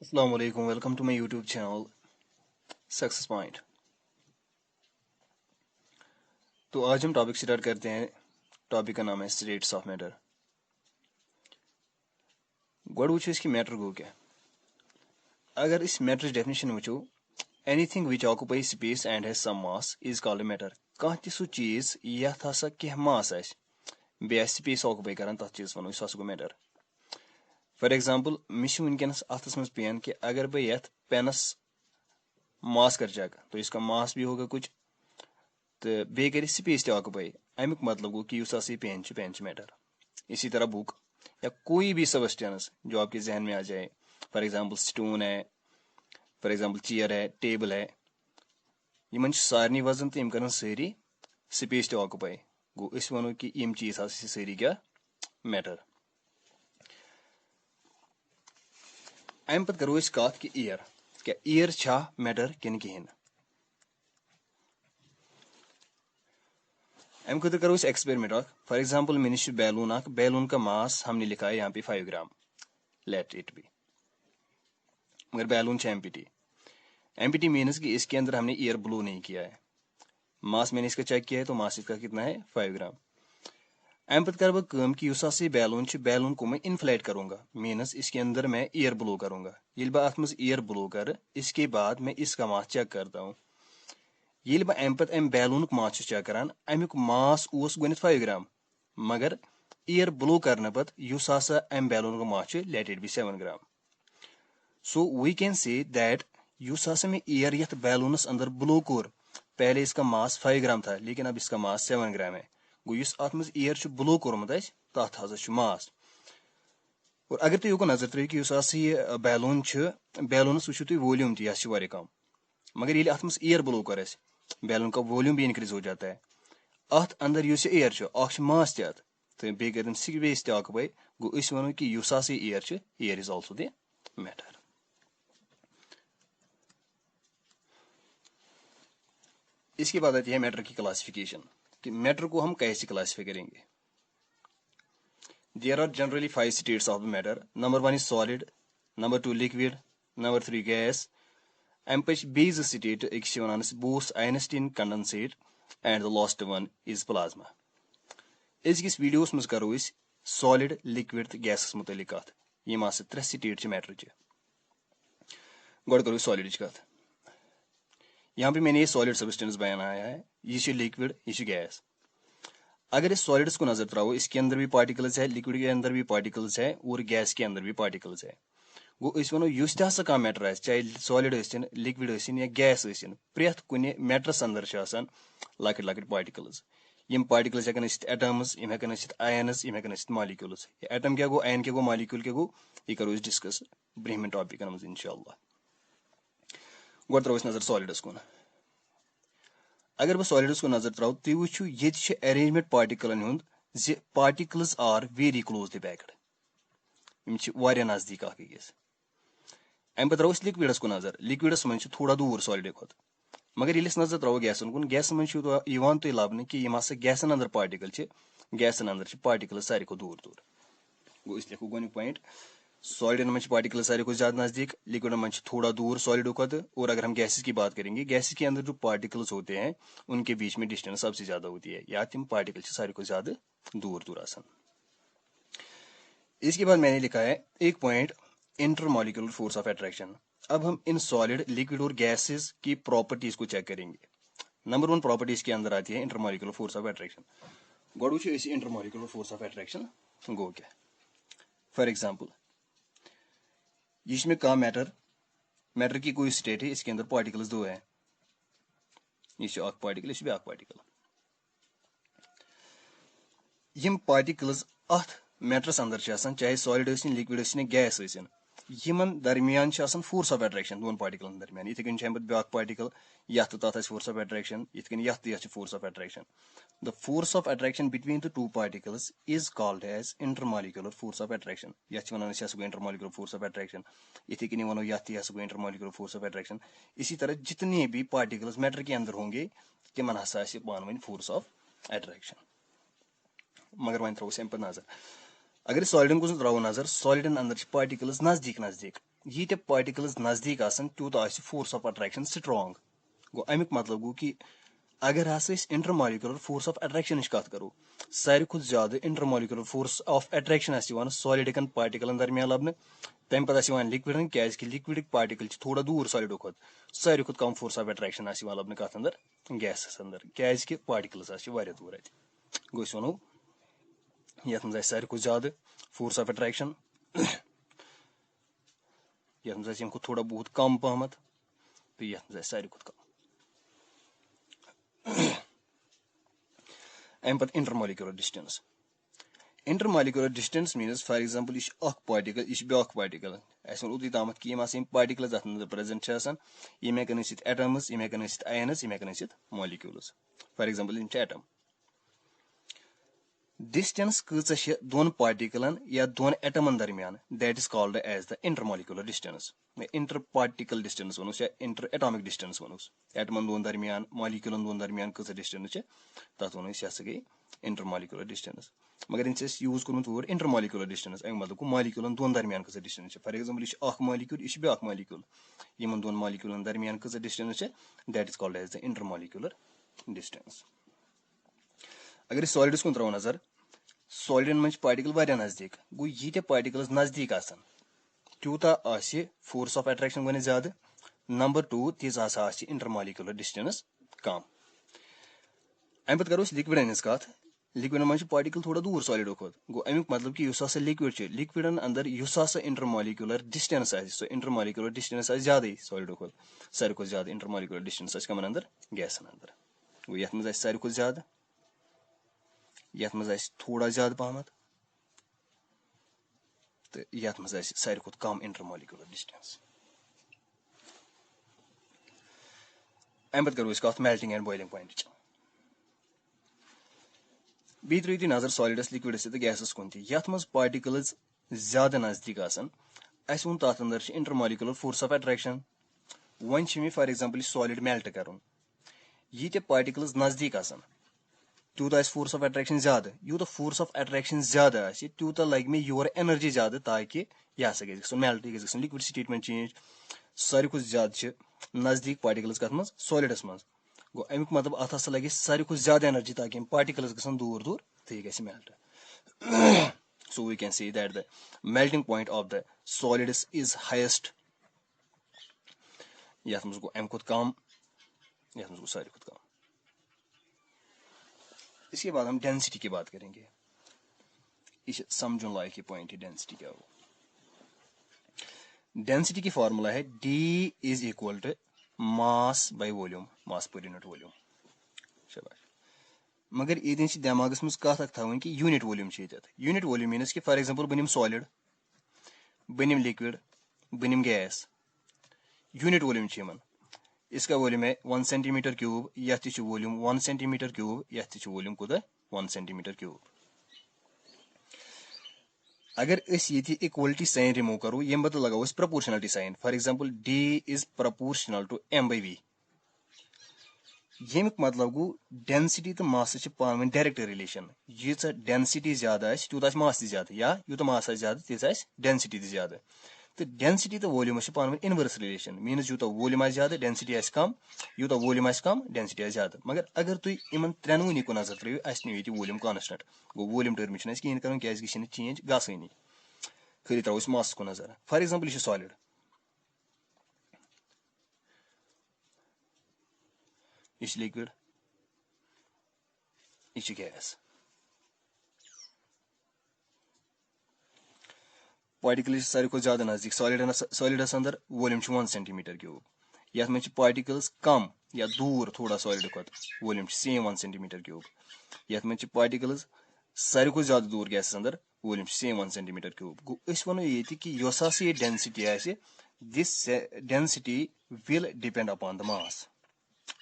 अस्सलाम वालेकुम, welcome to my YouTube channel success point. तो आज हम टॉपिक स्टार्ट करते हैं। टॉपिक का नाम है स्टेट्स ऑफ मैटर। गोड वुचो इसकी मैटर गो क्या। अगर इस मैटर डेफिनेशन वुचो, anything which occupy space and has some mass is called a matter. कह ति सु चीज यथ हसा कह मास आसि बे स्पेस ऑक्युपाई करन तथ चीज वनो सो गो मैटर। फॉर एग्जांपल मे वनकस अथस मज पेन कि अगर बह यथ पेनस मास कर चेक तो इसका मास भी होगा कुछ, तो बे कर स्पेस ऑक्युपाई। अमुक मतलब गो कि पेन मैटर। इसी तरह बुक या कोई भी सबस्टेंस जो आपके जहन में आ जाए, फॉर एग्जांपल स्टोन है, फॉर एग्जांपल चेयर है, टेबल है, इन सारे वजन तो कर सारी स्पेस ऑक्युपाई। गो वनो कि यम चीज सारी क्या मैटर। अम पे करो कत कि एयर क्या एयर छा मैटर किन कहें। अम खुद करो एक्सपेरिमेंट। फॉर एग्जांपल मे निश बैलून बैलून का मास हमने लिखा है यहाँ पे 5 ग्राम, लेट इट बी। मगर बैलून एम्पिटी। एम्पिटी मीन्स कि इसके अंदर हमने एयर ब्लो नहीं किया है। मास मैंने इसका चेक किया है तो मास इसका कितना है 5 ग्राम। अम पे कर बम कि बैलून बैलून को मैं इनफ्लेट करूंगा, मीनस इसके अंदर मैं एयर ब्लो करूंगा। ये बह अत मज एयर ब्लो कर इसके बाद मैं इसका मास चेक करता हूँ। ये बह अम पे अम बैलून मास चेक करान, अमुक मास गो 5 ग्राम, मगर एयर ब्लो करने पे अम balloon mass let it be 7 gram. So we can say that में एयर यथ बैलूनस अंदर ब्लो कोर, पहले इसका मास 5 ग्राम था लेकिन अब इसका मास 7 ग्राम है। गो अत मज एयर ब्लो कोर्मुत तथ हजा मास। और अगर तुम योक नजर त्रो कि यह बैलून बैलूनस वो तुम वॉल्यूम तह कम, मगर ये अत मज एयर ब्लो कर बैलून का वॉल्यूम भी इंक्रीज हो जाता है। अत अंदर एयर मास तथ तो बे कर स्पेस ऑक्युपाई। गो वनो कि air is also the matter. इसके बाद आती है मैटर की क्लासिफिकेशन कि मैटर को हम कैसे क्लासिफाई करेंगे। There are generally 5 states of matter. Number 1 is solid, number 2 liquid, number 3 gas. अम पे बेज स्टेट एक one Bose Einstein condensate and the last one is plasma. अजकिस वीडियोस मज करो सॉलिड, लिक्विड तो गैसस मुतलिक कत। यम 3 स्टेट मैटर च। गो करो सॉलिड कत। यहाँ पे मैंने ये सॉलिड सब्सटेंस बनाया है, ये लिक्विड, ये गैस। अगर इस सॉलिड्स को नजर तराओ, इसके अंदर भी पार्टिकल्स है, लिक्विड के अंदर भी पार्टिकल्स है और गैस के अंदर भी पार्टिकल्स है। गो वनो युस तह मैटर आए, चाहे सॉलिड लिक्विड या गैस प्रेथ कुन मैटरस अंदर लकट लकट पार्टिकल्स। यम पार्टिकल्स हेकन एटम्स, यम हेकन आयन्स, यम हेकन मॉलिक्यूल्स। एटम क्या गो, आयन क्या गो, मॉलिक्यूल क्या गो, ये करो डिस्कस ब्रहमिन टॉपिकन मज इंशाअल्लाह। गो त्रो नजर सॉलिड्स कुन। अगर बह सॉलिड्स को नजर तराओ तुम वो ये अरेंजमेंट पार्टिकलन हुंद जे particles are very closely packed, यम नजदीक अकिस। अम पे तरो लिक्विडस को नजर। लिक्विडस मन थोड़ा दूर सॉलिड खुद, मगर ये नजर तरो गैसन कुन। गैस मन तुम लबन कि यम गैसन अंदर पार्टिकल, गैसन अंदर पार्टिकल सारे को दूर दूर। गो लिखो गोन पॉइंट, सॉलिड में पार्टिकल सारे को ज्यादा नजदीक, लिक्विड में थोड़ा दूर सॉलिड को। और अगर हम गैसेस की बात करेंगे, गैसेस के अंदर जो पार्टिकल्स होते हैं उनके बीच में डिस्टेंस सबसे ज्यादा होती है, या तिम पार्टिकल सारे को ज्यादा दूर दूर आसान। इसके बाद मैंने लिखा है एक point, intermolecular force of attraction. अब हम इन सॉलिड, लिक्विड और गैसेस की प्रॉपर्टीज को चेक करेंगे। नंबर 1 प्रॉपर्टीज के अंदर आती है इंटरमॉलिक्यूलर फोर्स ऑफ अट्रैक्शन। गोड वो इंटरमॉलिक्यूलर फोर्स ऑफ अट्रैक्शन गो क्या। फॉर एग्जाम्पल इसमें का मैटर, मैटर की कोई स्टेट है, इसके अंदर पार्टिकल्स दो है, ये पार्टिकल, ये पार्टिकल। यम पार्टिकल्स अथ मैटरस अंदर चाहे सॉलिड लिक्विड गैस यमन दरमियान फोर्स ऑफ अट्रैक्शन दोन पार्टिकलन दरमियान। इथे कन ब्या पार्टिकल यथ तथ फोर्स ऑफ अट्रैक्शन, इत कन यथ force of attraction. The force of attraction between the two particles is called as intermolecular force of attraction. यथ वन इंटरमॉलिक्यूलर फोर्स ऑफ अट्रैक्शन, इथे कन वन यथ इंटरमॉलिक्यूलर फोर्स ऑफ अट्रैक्शन। इसी तरह जितने भी पार्टिकल्स मैटर के अंदर होंगे तिमन हसा पान वन फोर्स ऑफ अट्रैक्शन। मगर वन त्रो अम पे नजर। अगर सॉलिडन को त्रो नजर, सॉलिडन अंदर पार्टिकल्स नजदीक नजदीक, यीते पार्टिकल्स नजदीक आसन त्यूत आसि फोर्स ऑफ अट्रैक्शन स्ट्रांग। गो अमिक मतलब गो कि अगर हसा इंटरमॉलिक्यूलर फोर्स ऑफ अट्रैक्शन कत करो, सारे खुद ज्यादा इंटरमॉलिक्यूलर फोर्स ऑफ अट्रैक्शन सॉलिडिकन पार्टिकलन दरमियान लबन, तम पे लिक्विडन क्या लिक्विडिक पार्टिकल थोड़ा दूर सॉलिडो खुद सारे खुद कम फोर्स ऑफ अट्रैक्शन लबन कत अंदर गैसस अंदर क्या पार्टिकल्स दूर गो वो ये सारे खुद ज्यादा फोर्स ऑफ अट्रैक्शन, ये थोड़ा बहुत कम पहमत, तो ये सारे खुद कम। अम पे intermolecular distance. Intermolecular distance means for example यह पार्टिकल यह ब्या पार्टिकल वो उदी तामत कि पार्टिकल्स अत प्रेजेंट यम हेकन एटम्स, यम हेकन आयन्स, यम हेकन मॉलिक्यूल्स। फॉर एग्जांपल यम एटम। डिस्टेंस कच दोन पार्टिकलन या दोन एटमन दरमियान, that is called as the intermolecular distance. Inter particle distance वनोस या इंटर एटॉमिक डिस्टेंस वनोस। एटमन दोन दरमियान मॉलिक्यूलन दोन दरमियान कच डिस्टेंस तथ वो यह गई इंटरमॉलिक्यूलर डिस्टेंस। मगर यूज कोर्मुत वर्ड इंटरमॉलिक्यूलर डिस्टेंस, अमिक मतलब गो मॉलिक्यूलन दोन दरमियान कच डिस्टेंस। फॉर एग्जांपल यह मॉलिक्यूल यह ब्या मॉलिक्यूल, इन दोन मॉलिक्यूलन दरमियान कच distance, that is called as the intermolecular distance. अगर सॉलिड्स कुन त्रो नजर, सॉलिडन मन पार्टिकल वारिया नजदीक, गो ये पार्टिकल्स नजदीक आसन त्यूता फोर्स ऑफ अट्रैक्शन गो ज्यादा। नंबर 2 तीज इंटरमॉलिक्यूलर डिस्टेंस कम। अम पे करो लिक्विडन कत। लिक्विडन मन पार्टिकल थोड़ा दूर सॉलिडो खुद, गो अमुक मतलब कि लिक्विड लिक्विडन अंदर intermolecular distance so intermolecular distance ज्यादा सॉलिडो खुद, सारे खुद ज्यादा इंटरमॉलिक्यूलर डिस्टेंस कमन अंदर गैसन अंदर। गो ये मज सारे खुद ज्यादा, ये मज थोड़ा ज्यादा पहमत, तो ये मज सारे खुद कम इंटरमॉलिक्यूलर डिस्टेंस। अम पे करो कत मेल्टिंग एंड बॉइलिंग पॉइंट। बी त्रो नजर सॉलिडस, लिक्विडस तो गैसस कुन यथ मज पार्टिकल्स ज्यादा नजदीक आसन, अस वो तथ अंदर intermolecular force of attraction. One for example solid melt कर, ये पार्टिकल्स नजदीक आसन त्यूत फोर्स ऑफ अट्रैक्शन ज्यादा। यूत फोर्स ऑफ अट्रैक्शन ज्यादा त्यूत लग मे योर एनर्जी ज्यादा, ताकि यह ग मेल्ट, यह लिक्विड स्टेट में चेंज। सारे खुद ज्यादा नजदीक पार्टिकल्स कत मज सॉलिडस मज। गो अमुक मतलब अत लगे सारे खुद ज्यादा एनर्जी, ताकि पार्टिकल्स गसन दूर दूर, तो यह melt. So we can see that the melting point of the solids is highest. यथ मज गो अम खुद कम, यथ मज गो सारे खुद कम। इसके बाद हम डेंसिटी की बात करेंगे। इस समझने लायक पॉइंट है डेंसिटी क्या हो। डेंसिटी की फॉर्मूला है D is equal to mass by volume, mass per unit volume. शाबाश। मगर ये दिमागस मज कत थवन कि unit volume unit volume means कि फॉर एग्जांपल बनिम सॉलिड, बनिम लिक्विड, बनिम गैस। यूनिट वॉल्यूम इसका वॉल्यूम है 1 सेंटीमीटर क्यूब, यह वॉल्यूम 1 सेंटीमीटर क्यूब, यह वॉल्यूम कुदा 1 सेंटीमीटर क्यूब। अगर ये इक्वलिटी साइन रिमूव करो, ये बदल लगाओ proportionality sign. For example D is proportional to M/V। यमिक मतलब गो डेंसिटी तो मास पान डायरेक्ट रिलेशन। यीच डेंसिटी ज्यादा तूत मास ज्यादा, या यूत मास ज्यादा तीज डेंसिटी ज्यादा। तो डेंसिटी तो वॉल्यूम पान इनवर्स रिलेशन, मीनस यूत वॉल्यूम ज्यादा डेंसिटी कम, यूत वॉल्यूम कम डेंसिटी ज्यादा। मगर अगर तुम इन त्रेनवनी को नजर त्रो, नीव वॉल्यूम कांस्टेंट। गो वॉल्यूम टर्म कहें कर चेंज गसनी, खाली त्रो मास को नजर। फॉर एग्जांपल यह सॉलिड, यह लिक्विड, यह गैस। पार्टिकल सारे को ज्यादा नजदीक सॉलिडस अंदर वॉल्यूम 1 सेंटीमीटर क्यूब। यथ में पार्टिकल्स कम या दूर थोड़ा सॉलिड खुद, वॉल्यूम सेम 1 सेंटीमीटर क्यूब। यथ में पार्टिकल्स सारे को ज्यादा दूर गैस अंदर, वॉल्यूम सेम 1 सेंटीमीटर क्यूब। गो वो ये कि ये density this density will depend upon the mass.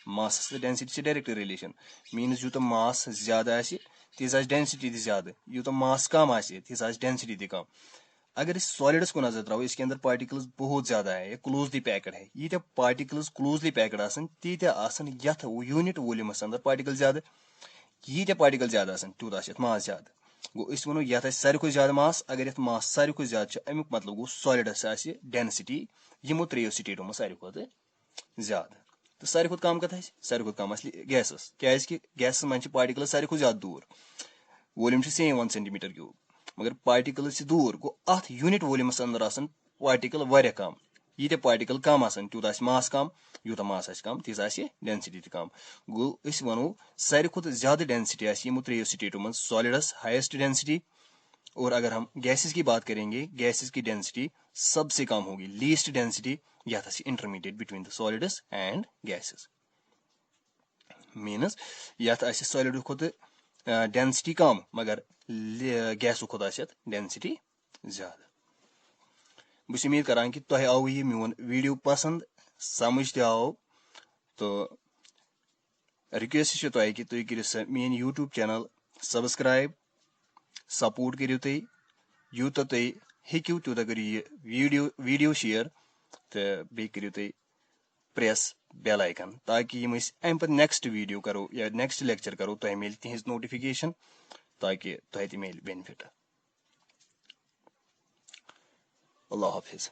Mass density direct relation, means यूत मास ज्यादा तीज डेंसिटी ज्यादा, यूत मास कम तीज डेंसिटी कम। अगर इस सॉलिड्स को नजर त्राओ, इसके अंदर पार्टिकल्स बहुत ज्यादा है, ये क्लोजली पैक्ड है। ये पार्टिकल्स क्लोजली पैक्ड आसन तीत यथ यूनिट वॉल्यूमस अंदर पार्टिकल ज्यादा, ये पार्टिकल ज्यादा त्यूत मास ज्यादा। गो इस वनो यथ सारे खुद ज्यादा मास अगर यथ मास सारे खुद ज्यादा अमुक मतलब गो सॉलिडस डेंसिटी यमो त्रेयो स्टेटों में सारे खुद ज्यादा तो सारे खुद कम कत सारे खुद कम गैसस क्या गैस मन पार्टिकल सारे खुद ज्यादा दूर वॉल्यूम सेम 1 सेंटीमीटर क्यूब मगर पार्टिकल दूर गो अत यूनिट वॉल्यूमस अंदर पार्टिकल वारिया कम ये पार्टिकल कम तूत मास कम यूत मास कम तीस डेंसिटी कम गो वनो सारे खुद ज्यादा डेंसिटी यमो त्रेयो स्टेटों में सॉलिडस हाईएस्ट डेंसिटी और अगर हम गैसेस की बात करेंगे गैसेस की डेंसिटी सबसे कम होगी लीस्ट डेंसिटी यह intermediate between the solids and gases means यथ सॉलिड खुद डेंसिटी कम मगर गैसो खुद डेंसिटी ज्यादा बस उम्मीद करान कि तुह आव यह मोन वीडियो पसंद समझ आओ तो रिक्वेस्ट तुह कि तुम करो main YouTube channel subscribe support करो तुम यूत तुम हेक्यू तूत करो यह वीडियो शेयर तो बे करो तुम प्रेस बेल आइकन ताकि यम अम पे नेक्स्ट वीडियो करो या नेक्स्ट लेक्चर करो तुह मिल तिहज नोटिफिकेशन ताकि तुह मिल बेनिफिट। अल्लाह हाफिज।